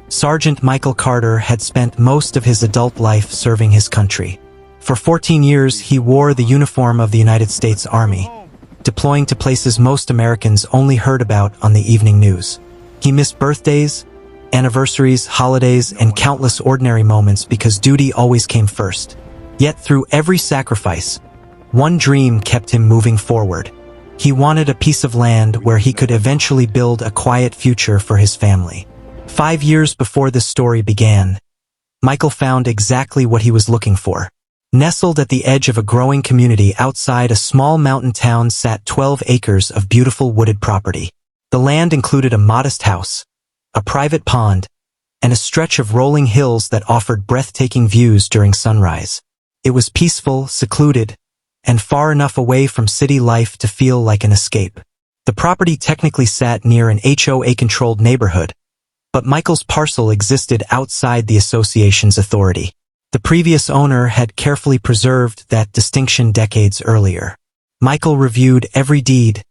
Sergeant Michael Carter had spent most of his adult life serving his country. For 14 years, he wore the uniform of the United States Army, deploying to places most Americans only heard about on the evening news. He missed birthdays, anniversaries, holidays, and countless ordinary moments because duty always came first. Yet through every sacrifice, one dream kept him moving forward. He wanted a piece of land where he could eventually build a quiet future for his family. 5 years before this story began, Michael found exactly what he was looking for. Nestled at the edge of a growing community outside a small mountain town sat 12 acres of beautiful wooded property. The land included a modest house, a private pond, and a stretch of rolling hills that offered breathtaking views during sunrise. It was peaceful, secluded, and far enough away from city life to feel like an escape. The property technically sat near an HOA-controlled neighborhood, but Michael's parcel existed outside the association's authority. The previous owner had carefully preserved that distinction decades earlier. Michael reviewed every deed,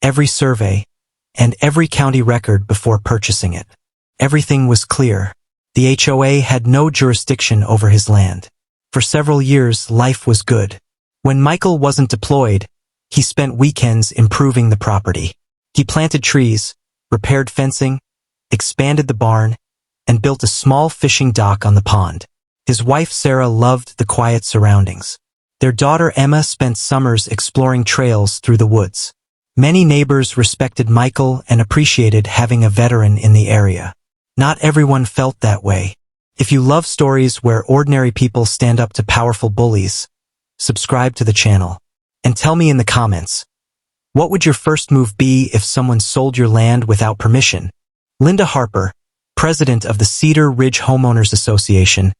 every survey, and every county record before purchasing it. Everything was clear. The HOA had no jurisdiction over his land. For several years, life was good. When Michael wasn't deployed, he spent weekends improving the property. He planted trees, repaired fencing, expanded the barn, and built a small fishing dock on the pond. His wife Sarah loved the quiet surroundings. Their daughter Emma spent summers exploring trails through the woods. Many neighbors respected Michael and appreciated having a veteran in the area. Not everyone felt that way. If you love stories where ordinary people stand up to powerful bullies, subscribe to the channel. And tell me in the comments, what would your first move be if someone sold your land without permission? Linda Harper, president of the Cedar Ridge Homeowners Association,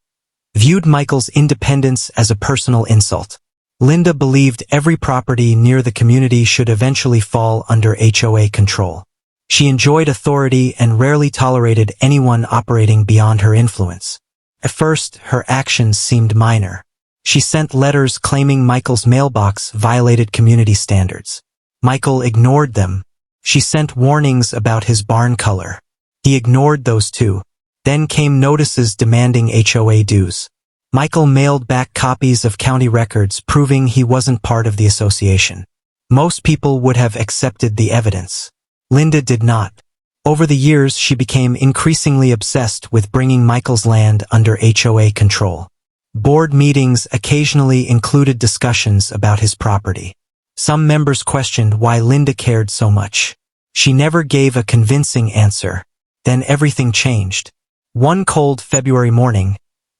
viewed Michael's independence as a personal insult. Linda believed every property near the community should eventually fall under HOA control. She enjoyed authority and rarely tolerated anyone operating beyond her influence. At first, her actions seemed minor. She sent letters claiming Michael's mailbox violated community standards. Michael ignored them. She sent warnings about his barn color. He ignored those too. Then came notices demanding HOA dues. Michael mailed back copies of county records proving he wasn't part of the association. Most people would have accepted the evidence. Linda did not. Over the years, she became increasingly obsessed with bringing Michael's land under HOA control. Board meetings occasionally included discussions about his property. Some members questioned why Linda cared so much. She never gave a convincing answer. Then everything changed. One cold February morning,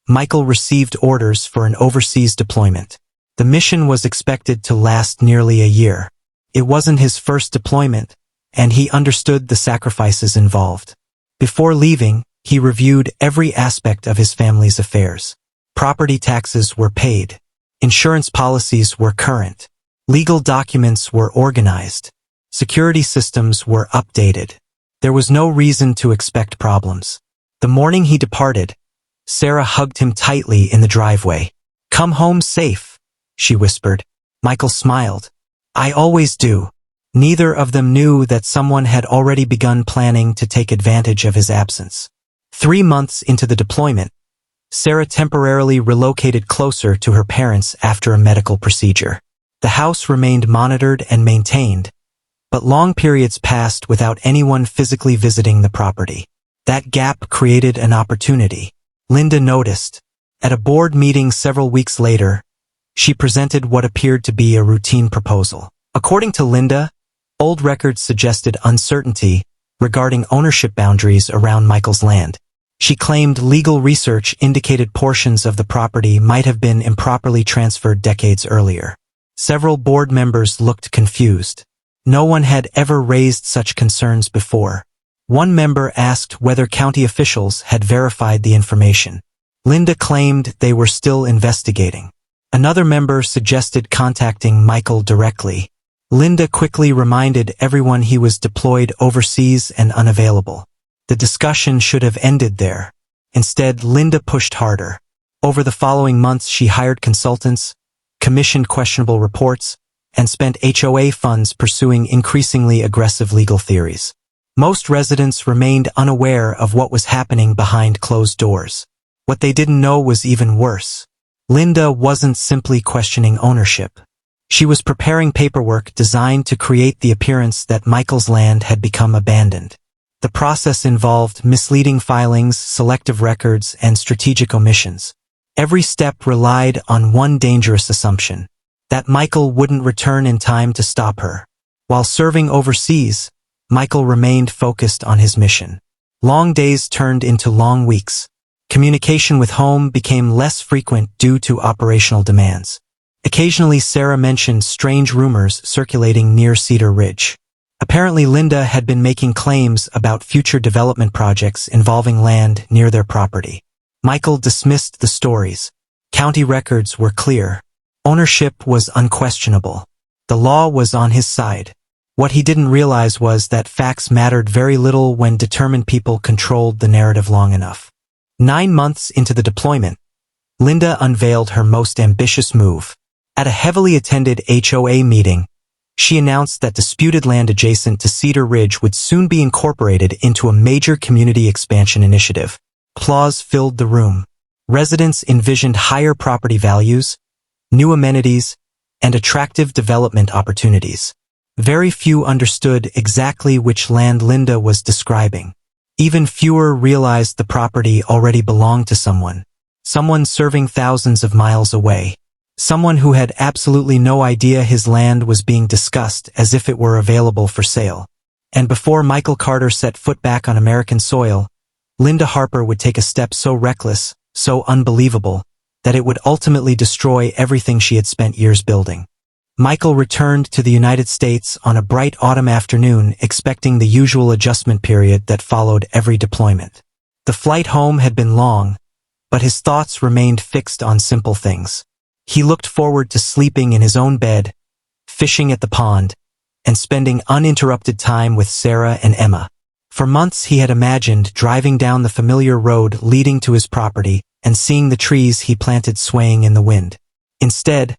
Michael received orders for an overseas deployment. The mission was expected to last nearly a year. It wasn't his first deployment, and he understood the sacrifices involved. Before leaving, he reviewed every aspect of his family's affairs. Property taxes were paid. Insurance policies were current. Legal documents were organized. Security systems were updated. There was no reason to expect problems. The morning he departed, Sarah hugged him tightly in the driveway. "Come home safe," she whispered. Michael smiled. "I always do." Neither of them knew that someone had already begun planning to take advantage of his absence. 3 months into the deployment, Sarah temporarily relocated closer to her parents after a medical procedure. The house remained monitored and maintained, but long periods passed without anyone physically visiting the property. That gap created an opportunity. Linda noticed. At a board meeting several weeks later, she presented what appeared to be a routine proposal. According to Linda, old records suggested uncertainty regarding ownership boundaries around Michael's land. She claimed legal research indicated portions of the property might have been improperly transferred decades earlier. Several board members looked confused. No one had ever raised such concerns before. One member asked whether county officials had verified the information. Linda claimed they were still investigating. Another member suggested contacting Michael directly. Linda quickly reminded everyone he was deployed overseas and unavailable. The discussion should have ended there. Instead, Linda pushed harder. Over the following months, she hired consultants, commissioned questionable reports, and spent HOA funds pursuing increasingly aggressive legal theories. Most residents remained unaware of what was happening behind closed doors. What they didn't know was even worse. Linda wasn't simply questioning ownership. She was preparing paperwork designed to create the appearance that Michael's land had become abandoned. The process involved misleading filings, selective records, and strategic omissions. Every step relied on one dangerous assumption: that Michael wouldn't return in time to stop her. While serving overseas, Michael remained focused on his mission. Long days turned into long weeks. Communication with home became less frequent due to operational demands. Occasionally, Sarah mentioned strange rumors circulating near Cedar Ridge. Apparently, Linda had been making claims about future development projects involving land near their property. Michael dismissed the stories. County records were clear. Ownership was unquestionable. The law was on his side. What he didn't realize was that facts mattered very little when determined people controlled the narrative long enough. 9 months into the deployment, Linda unveiled her most ambitious move. At a heavily attended HOA meeting, she announced that disputed land adjacent to Cedar Ridge would soon be incorporated into a major community expansion initiative. Applause filled the room. Residents envisioned higher property values, new amenities, and attractive development opportunities. Very few understood exactly which land Linda was describing. Even fewer realized the property already belonged to someone serving thousands of miles away. Someone who had absolutely no idea his land was being discussed as if it were available for sale. And before Michael Carter set foot back on American soil, Linda Harper would take a step so reckless, so unbelievable, that it would ultimately destroy everything she had spent years building. Michael returned to the United States on a bright autumn afternoon, expecting the usual adjustment period that followed every deployment. The flight home had been long, but his thoughts remained fixed on simple things. He looked forward to sleeping in his own bed, fishing at the pond, and spending uninterrupted time with Sarah and Emma. For months he had imagined driving down the familiar road leading to his property and seeing the trees he planted swaying in the wind. Instead,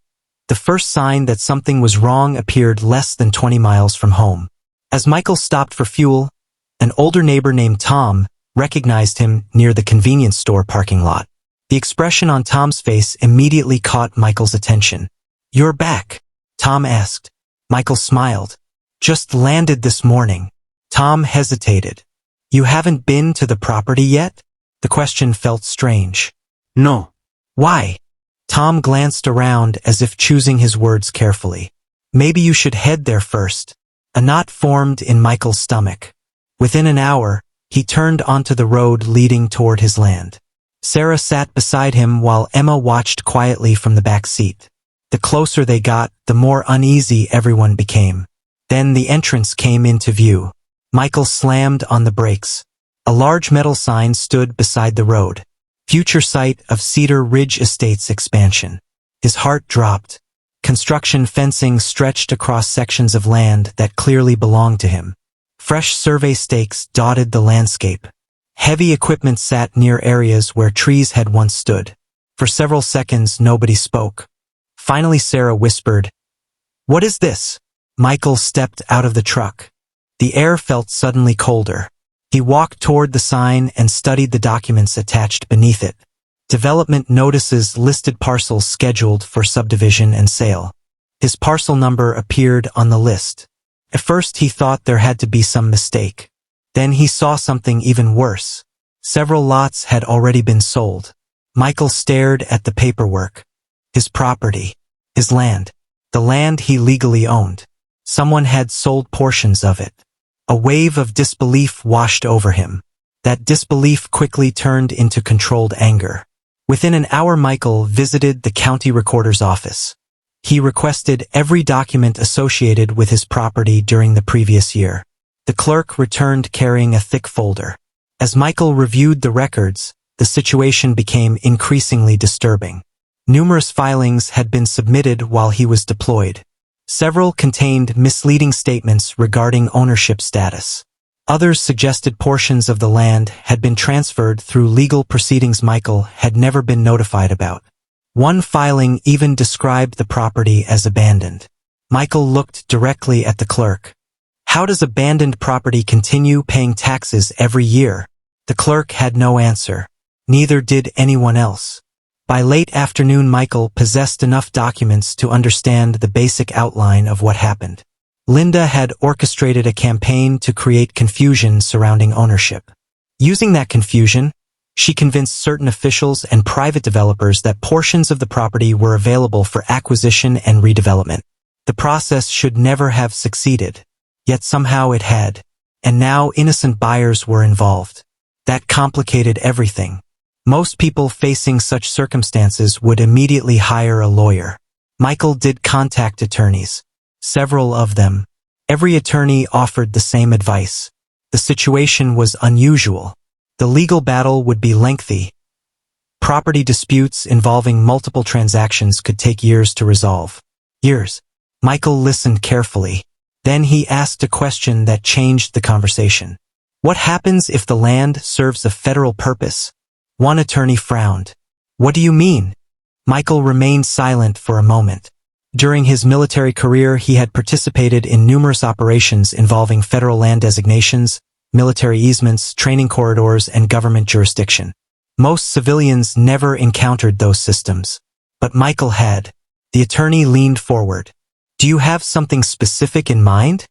the first sign that something was wrong appeared less than 20 miles from home. As Michael stopped for fuel, an older neighbor named Tom recognized him near the convenience store parking lot. The expression on Tom's face immediately caught Michael's attention. "You're back?" Tom asked. Michael smiled. "Just landed this morning." Tom hesitated. "You haven't been to the property yet?" The question felt strange. "No." "Why?" Tom glanced around as if choosing his words carefully. "Maybe you should head there first." A knot formed in Michael's stomach. Within an hour, he turned onto the road leading toward his land. Sarah sat beside him while Emma watched quietly from the back seat. The closer they got, the more uneasy everyone became. Then the entrance came into view. Michael slammed on the brakes. A large metal sign stood beside the road. Future site of Cedar Ridge Estates expansion. His heart dropped. Construction fencing stretched across sections of land that clearly belonged to him. Fresh survey stakes dotted the landscape. Heavy equipment sat near areas where trees had once stood. For several seconds, nobody spoke. Finally, Sarah whispered, "What is this?" Michael stepped out of the truck. The air felt suddenly colder. He walked toward the sign and studied the documents attached beneath it. Development notices listed parcels scheduled for subdivision and sale. His parcel number appeared on the list. At first he thought there had to be some mistake. Then he saw something even worse. Several lots had already been sold. Michael stared at the paperwork. His property. His land. The land he legally owned. Someone had sold portions of it. A wave of disbelief washed over him. That disbelief quickly turned into controlled anger. Within an hour, Michael visited the county recorder's office. He requested every document associated with his property during the previous year. The clerk returned carrying a thick folder. As Michael reviewed the records, the situation became increasingly disturbing. Numerous filings had been submitted while he was deployed. Several contained misleading statements regarding ownership status. Others suggested portions of the land had been transferred through legal proceedings Michael had never been notified about. One filing even described the property as abandoned. Michael looked directly at the clerk. How does abandoned property continue paying taxes every year? The clerk had no answer. Neither did anyone else. By late afternoon, Michael possessed enough documents to understand the basic outline of what happened. Linda had orchestrated a campaign to create confusion surrounding ownership. Using that confusion, she convinced certain officials and private developers that portions of the property were available for acquisition and redevelopment. The process should never have succeeded. Yet somehow it had. And now innocent buyers were involved. That complicated everything. Most people facing such circumstances would immediately hire a lawyer. Michael did contact attorneys. Several of them. Every attorney offered the same advice. The situation was unusual. The legal battle would be lengthy. Property disputes involving multiple transactions could take years to resolve. Years. Michael listened carefully. Then he asked a question that changed the conversation. What happens if the land serves a federal purpose? One attorney frowned. What do you mean? Michael remained silent for a moment. During his military career, he had participated in numerous operations involving federal land designations, military easements, training corridors, and government jurisdiction. Most civilians never encountered those systems. But Michael had. The attorney leaned forward. Do you have something specific in mind?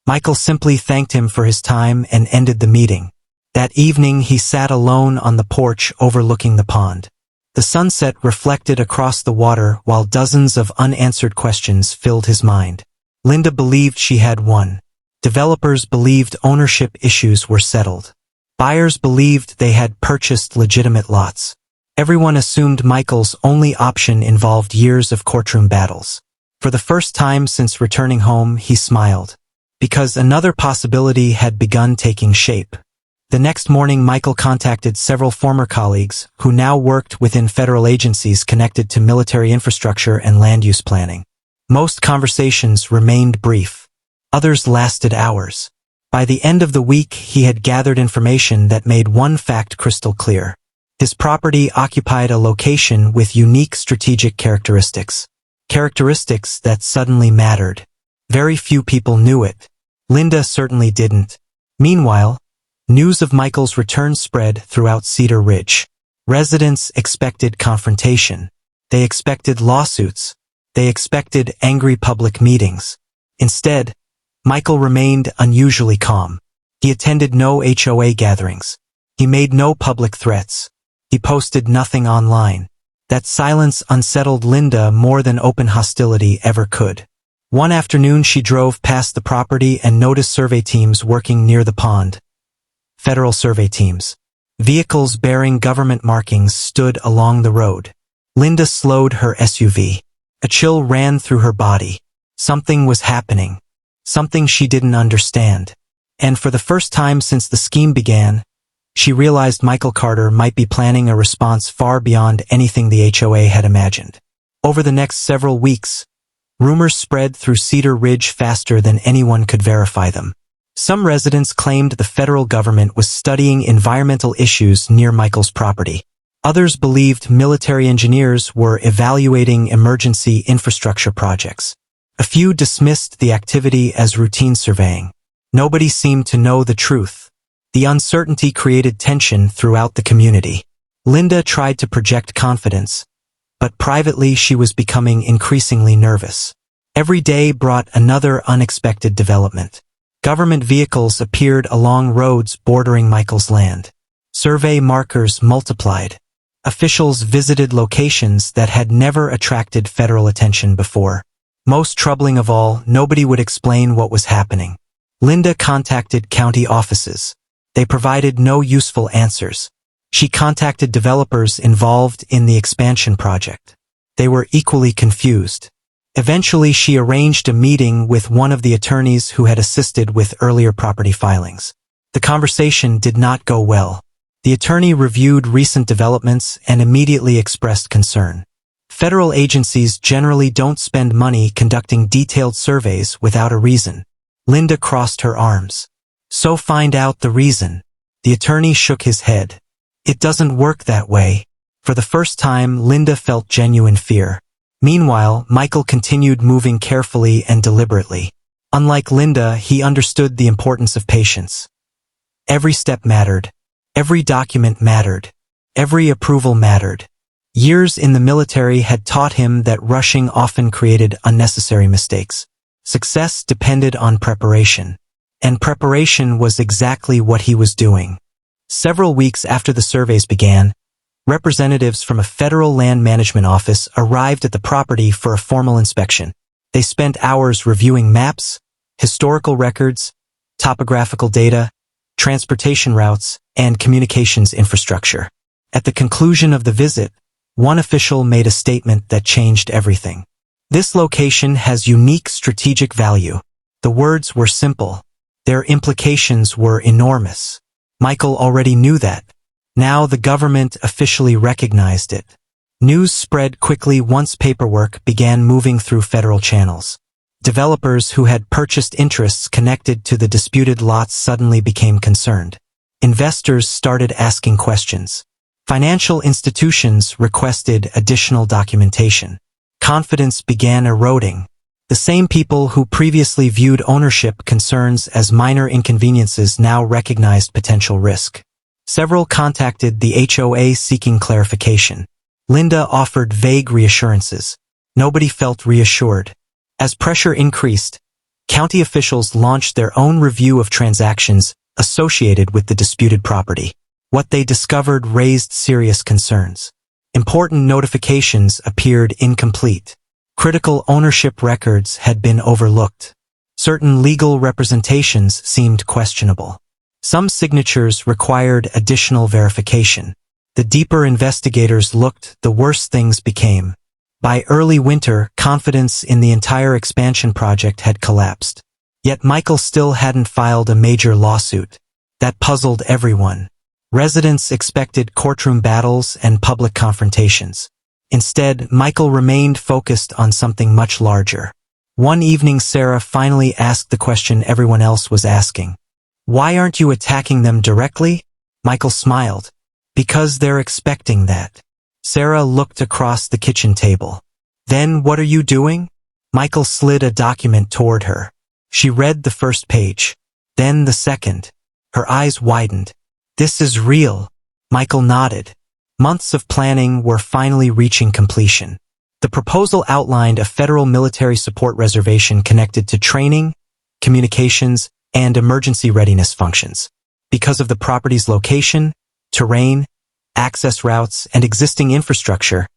Michael simply thanked him for his time and ended the meeting. That evening he sat alone on the porch overlooking the pond. The sunset reflected across the water while dozens of unanswered questions filled his mind. Linda believed she had won. Developers believed ownership issues were settled. Buyers believed they had purchased legitimate lots. Everyone assumed Michael's only option involved years of courtroom battles. For the first time since returning home, he smiled. Because another possibility had begun taking shape. The next morning, Michael contacted several former colleagues who now worked within federal agencies connected to military infrastructure and land use planning. Most conversations remained brief. Others lasted hours. By the end of the week, he had gathered information that made one fact crystal clear. His property occupied a location with unique strategic characteristics. Characteristics that suddenly mattered. Very few people knew it. Linda certainly didn't. Meanwhile, news of Michael's return spread throughout Cedar Ridge. Residents expected confrontation. They expected lawsuits. They expected angry public meetings. Instead, Michael remained unusually calm. He attended no HOA gatherings. He made no public threats. He posted nothing online. That silence unsettled Linda more than open hostility ever could. One afternoon she drove past the property and noticed survey teams working near the pond. Federal survey teams. Vehicles bearing government markings stood along the road. Linda slowed her SUV. A chill ran through her body. Something was happening. Something she didn't understand. And for the first time since the scheme began, she realized Michael Carter might be planning a response far beyond anything the HOA had imagined. Over the next several weeks, rumors spread through Cedar Ridge faster than anyone could verify them. Some residents claimed the federal government was studying environmental issues near Michael's property. Others believed military engineers were evaluating emergency infrastructure projects. A few dismissed the activity as routine surveying. Nobody seemed to know the truth. The uncertainty created tension throughout the community. Linda tried to project confidence, but privately she was becoming increasingly nervous. Every day brought another unexpected development. Government vehicles appeared along roads bordering Michael's land. Survey markers multiplied. Officials visited locations that had never attracted federal attention before. Most troubling of all, nobody would explain what was happening. Linda contacted county offices. They provided no useful answers. She contacted developers involved in the expansion project. They were equally confused. Eventually, she arranged a meeting with one of the attorneys who had assisted with earlier property filings. The conversation did not go well. The attorney reviewed recent developments and immediately expressed concern. Federal agencies generally don't spend money conducting detailed surveys without a reason. Linda crossed her arms. So find out the reason. The attorney shook his head. It doesn't work that way. For the first time, Linda felt genuine fear. Meanwhile, Michael continued moving carefully and deliberately. Unlike Linda, he understood the importance of patience. Every step mattered. Every document mattered. Every approval mattered. Years in the military had taught him that rushing often created unnecessary mistakes. Success depended on preparation. And preparation was exactly what he was doing. Several weeks after the surveys began, representatives from a federal land management office arrived at the property for a formal inspection. They spent hours reviewing maps, historical records, topographical data, transportation routes, and communications infrastructure. At the conclusion of the visit, one official made a statement that changed everything. This location has unique strategic value. The words were simple. Their implications were enormous. Michael already knew that. Now the government officially recognized it. News spread quickly once paperwork began moving through federal channels. Developers who had purchased interests connected to the disputed lots suddenly became concerned. Investors started asking questions. Financial institutions requested additional documentation. Confidence began eroding. The same people who previously viewed ownership concerns as minor inconveniences now recognized potential risk. Several contacted the HOA seeking clarification. Linda offered vague reassurances. Nobody felt reassured. As pressure increased, county officials launched their own review of transactions associated with the disputed property. What they discovered raised serious concerns. Important notifications appeared incomplete. Critical ownership records had been overlooked. Certain legal representations seemed questionable. Some signatures required additional verification. The deeper investigators looked, the worse things became. By early winter, confidence in the entire expansion project had collapsed. Yet Michael still hadn't filed a major lawsuit. That puzzled everyone. Residents expected courtroom battles and public confrontations. Instead, Michael remained focused on something much larger. One evening, Sarah finally asked the question everyone else was asking. "Why aren't you attacking them directly?" Michael smiled. "Because they're expecting that." Sarah looked across the kitchen table. "Then what are you doing?" Michael slid a document toward her. She read the first page. Then the second. Her eyes widened. "This is real." Michael nodded. Months of planning were finally reaching completion. The proposal outlined a federal military support reservation connected to training, communications, and emergency readiness functions. Because of the property's location, terrain, access routes, and existing infrastructure,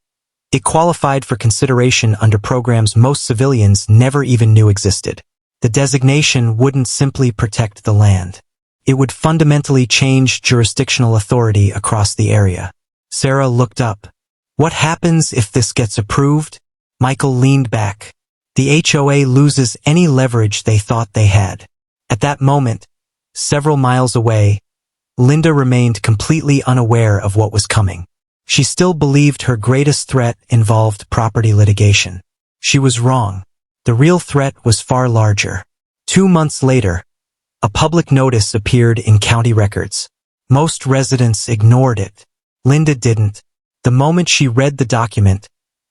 it qualified for consideration under programs most civilians never even knew existed. The designation wouldn't simply protect the land. It would fundamentally change jurisdictional authority across the area. Sarah looked up. "What happens if this gets approved?" Michael leaned back. The HOA loses any leverage they thought they had. At that moment, several miles away, Linda remained completely unaware of what was coming. She still believed her greatest threat involved property litigation. She was wrong. The real threat was far larger. 2 months later, a public notice appeared in county records. Most residents ignored it. Linda didn't. The moment she read the document,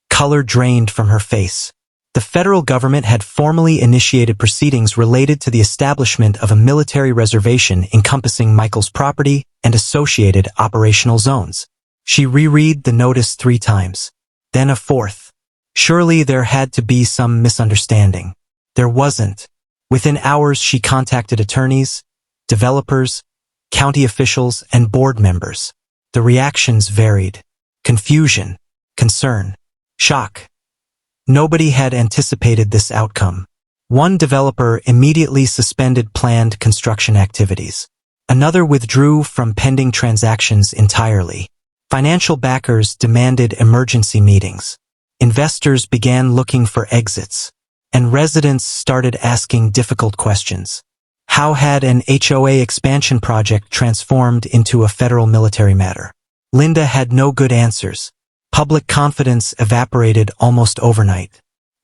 color drained from her face. The federal government had formally initiated proceedings related to the establishment of a military reservation encompassing Michael's property and associated operational zones. She reread the notice 3 times. Then a 4th. Surely there had to be some misunderstanding. There wasn't. Within hours she contacted attorneys, developers, county officials, and board members. The reactions varied. Confusion, concern, shock. Nobody had anticipated this outcome. One developer immediately suspended planned construction activities. Another withdrew from pending transactions entirely. Financial backers demanded emergency meetings. Investors began looking for exits. And residents started asking difficult questions. How had an HOA expansion project transformed into a federal military matter? Linda had no good answers. Public confidence evaporated almost overnight.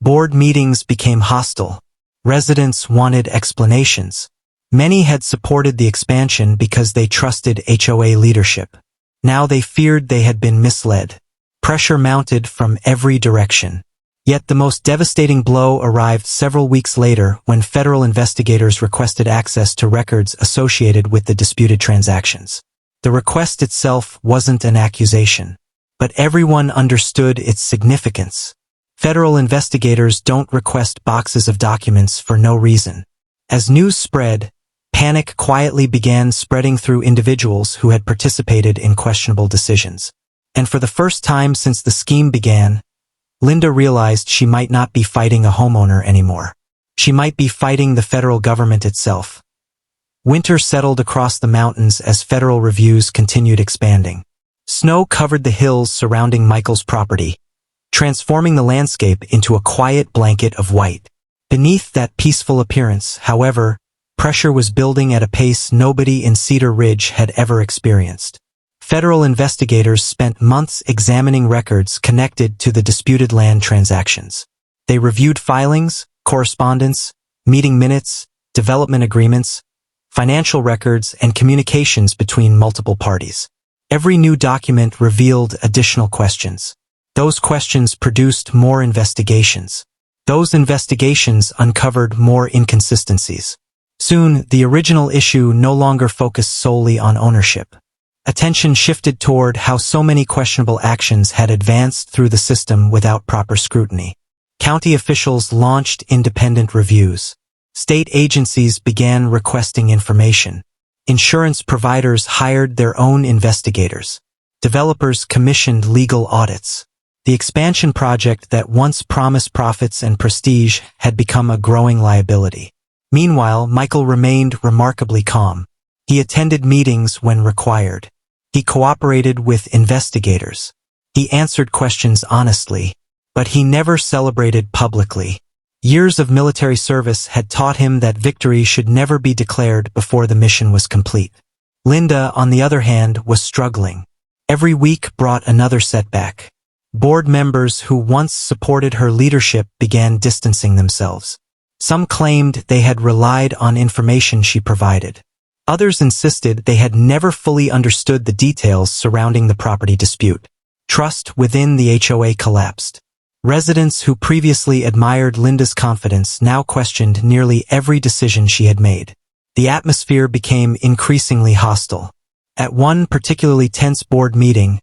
Board meetings became hostile. Residents wanted explanations. Many had supported the expansion because they trusted HOA leadership. Now they feared they had been misled. Pressure mounted from every direction. Yet the most devastating blow arrived several weeks later when federal investigators requested access to records associated with the disputed transactions. The request itself wasn't an accusation, but everyone understood its significance. Federal investigators don't request boxes of documents for no reason. As news spread, panic quietly began spreading through individuals who had participated in questionable decisions. And for the first time since the scheme began, Linda realized she might not be fighting a homeowner anymore. She might be fighting the federal government itself. Winter settled across the mountains as federal reviews continued expanding. Snow covered the hills surrounding Michael's property, transforming the landscape into a quiet blanket of white. Beneath that peaceful appearance, however, pressure was building at a pace nobody in Cedar Ridge had ever experienced. Federal investigators spent months examining records connected to the disputed land transactions. They reviewed filings, correspondence, meeting minutes, development agreements, financial records, and communications between multiple parties. Every new document revealed additional questions. Those questions produced more investigations. Those investigations uncovered more inconsistencies. Soon, the original issue no longer focused solely on ownership. Attention shifted toward how so many questionable actions had advanced through the system without proper scrutiny. County officials launched independent reviews. State agencies began requesting information. Insurance providers hired their own investigators. Developers commissioned legal audits. The expansion project that once promised profits and prestige had become a growing liability. Meanwhile, Michael remained remarkably calm. He attended meetings when required. He cooperated with investigators. He answered questions honestly, but he never celebrated publicly. Years of military service had taught him that victory should never be declared before the mission was complete. Linda, on the other hand, was struggling. Every week brought another setback. Board members who once supported her leadership began distancing themselves. Some claimed they had relied on information she provided. Others insisted they had never fully understood the details surrounding the property dispute. Trust within the HOA collapsed. Residents who previously admired Linda's confidence now questioned nearly every decision she had made. The atmosphere became increasingly hostile. At one particularly tense board meeting,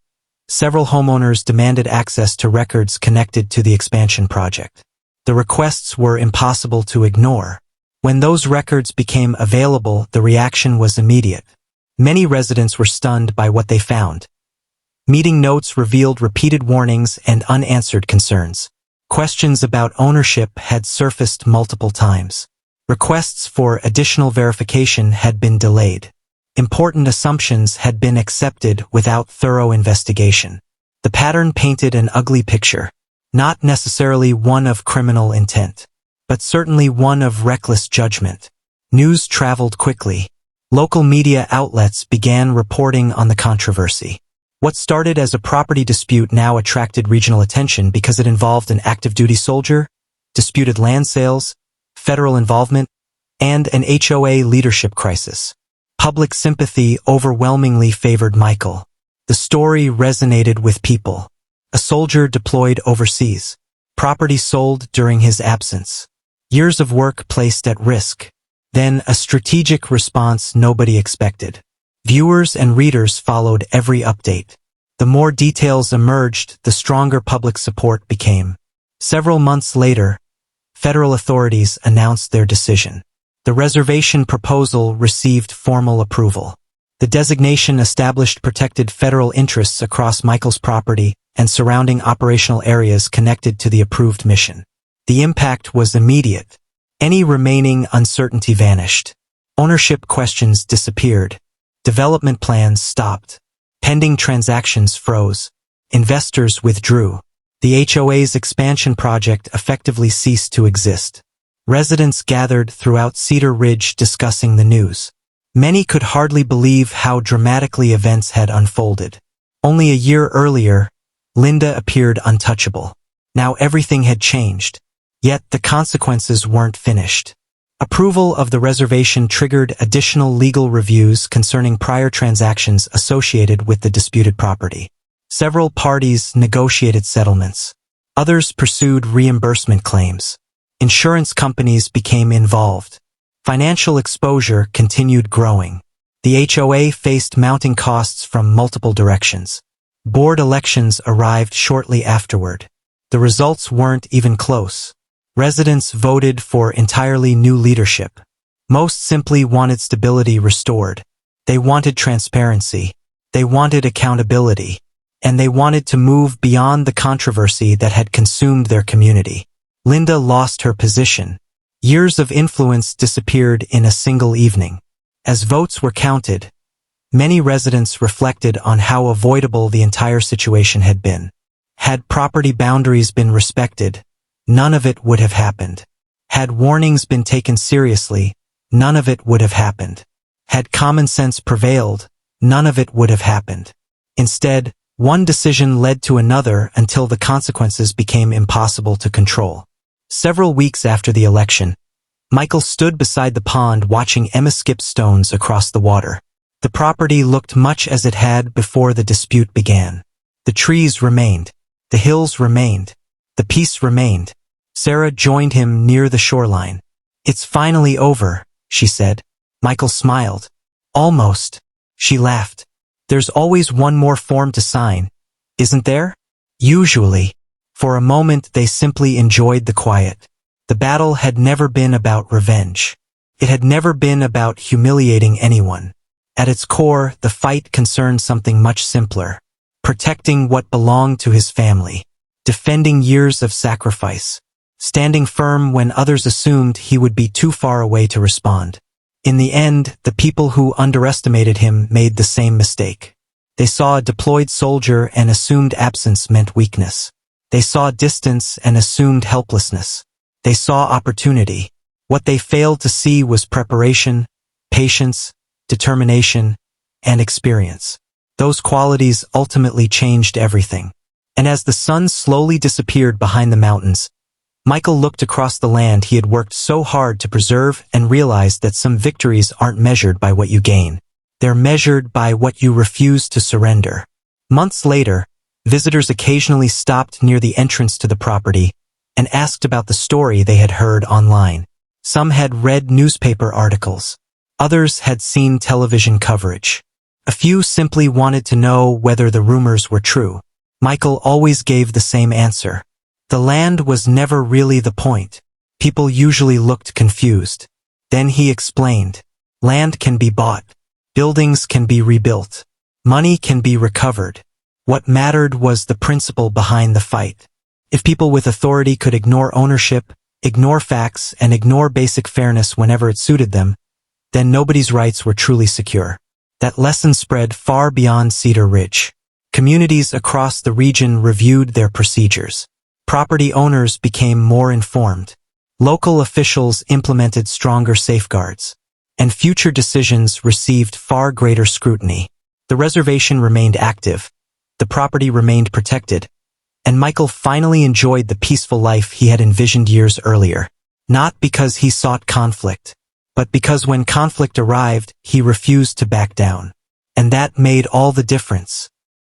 several homeowners demanded access to records connected to the expansion project. The requests were impossible to ignore. When those records became available, the reaction was immediate. Many residents were stunned by what they found. Meeting notes revealed repeated warnings and unanswered concerns. Questions about ownership had surfaced multiple times. Requests for additional verification had been delayed. Important assumptions had been accepted without thorough investigation. The pattern painted an ugly picture, not necessarily one of criminal intent, but certainly one of reckless judgment. News traveled quickly. Local media outlets began reporting on the controversy. What started as a property dispute now attracted regional attention because it involved an active-duty soldier, disputed land sales, federal involvement, and an HOA leadership crisis. Public sympathy overwhelmingly favored Michael. The story resonated with people. A soldier deployed overseas. Property sold during his absence. Years of work placed at risk. Then a strategic response nobody expected. Viewers and readers followed every update. The more details emerged, the stronger public support became. Several months later, federal authorities announced their decision. The reservation proposal received formal approval. The designation established protected federal interests across Michael's property and surrounding operational areas connected to the approved mission. The impact was immediate. Any remaining uncertainty vanished. Ownership questions disappeared. Development plans stopped. Pending transactions froze. Investors withdrew. The HOA's expansion project effectively ceased to exist. Residents gathered throughout Cedar Ridge discussing the news. Many could hardly believe how dramatically events had unfolded. Only a year earlier, Linda appeared untouchable. Now everything had changed. Yet the consequences weren't finished. Approval of the reservation triggered additional legal reviews concerning prior transactions associated with the disputed property. Several parties negotiated settlements. Others pursued reimbursement claims. Insurance companies became involved. Financial exposure continued growing. The HOA faced mounting costs from multiple directions. Board elections arrived shortly afterward. The results weren't even close. Residents voted for entirely new leadership. Most simply wanted stability restored. They wanted transparency. They wanted accountability. And they wanted to move beyond the controversy that had consumed their community. Linda lost her position. Years of influence disappeared in a single evening. As votes were counted, many residents reflected on how avoidable the entire situation had been. Had property boundaries been respected, none of it would have happened. Had warnings been taken seriously, none of it would have happened. Had common sense prevailed, none of it would have happened. Instead, one decision led to another until the consequences became impossible to control. Several weeks after the election, Michael stood beside the pond watching Emma skip stones across the water. The property looked much as it had before the dispute began. The trees remained. The hills remained. The peace remained. Sarah joined him near the shoreline. "It's finally over," she said. Michael smiled. "Almost." She laughed. "There's always one more form to sign, isn't there?" Usually. For a moment they simply enjoyed the quiet. The battle had never been about revenge. It had never been about humiliating anyone. At its core, the fight concerned something much simpler. Protecting what belonged to his family. Defending years of sacrifice. Standing firm when others assumed he would be too far away to respond. In the end, the people who underestimated him made the same mistake. They saw a deployed soldier and assumed absence meant weakness. They saw distance and assumed helplessness. They saw opportunity. What they failed to see was preparation, patience, determination, and experience. Those qualities ultimately changed everything. And as the sun slowly disappeared behind the mountains, Michael looked across the land he had worked so hard to preserve and realized that some victories aren't measured by what you gain. They're measured by what you refuse to surrender. Months later, visitors occasionally stopped near the entrance to the property and asked about the story they had heard online. Some had read newspaper articles. Others had seen television coverage. A few simply wanted to know whether the rumors were true. Michael always gave the same answer. The land was never really the point. People usually looked confused. Then he explained. Land can be bought. Buildings can be rebuilt. Money can be recovered. What mattered was the principle behind the fight. If people with authority could ignore ownership, ignore facts, and ignore basic fairness whenever it suited them, then nobody's rights were truly secure. That lesson spread far beyond Cedar Ridge. Communities across the region reviewed their procedures. Property owners became more informed. Local officials implemented stronger safeguards. And future decisions received far greater scrutiny. The reservation remained active. The property remained protected. And Michael finally enjoyed the peaceful life he had envisioned years earlier. Not because he sought conflict, but because when conflict arrived, he refused to back down. And that made all the difference.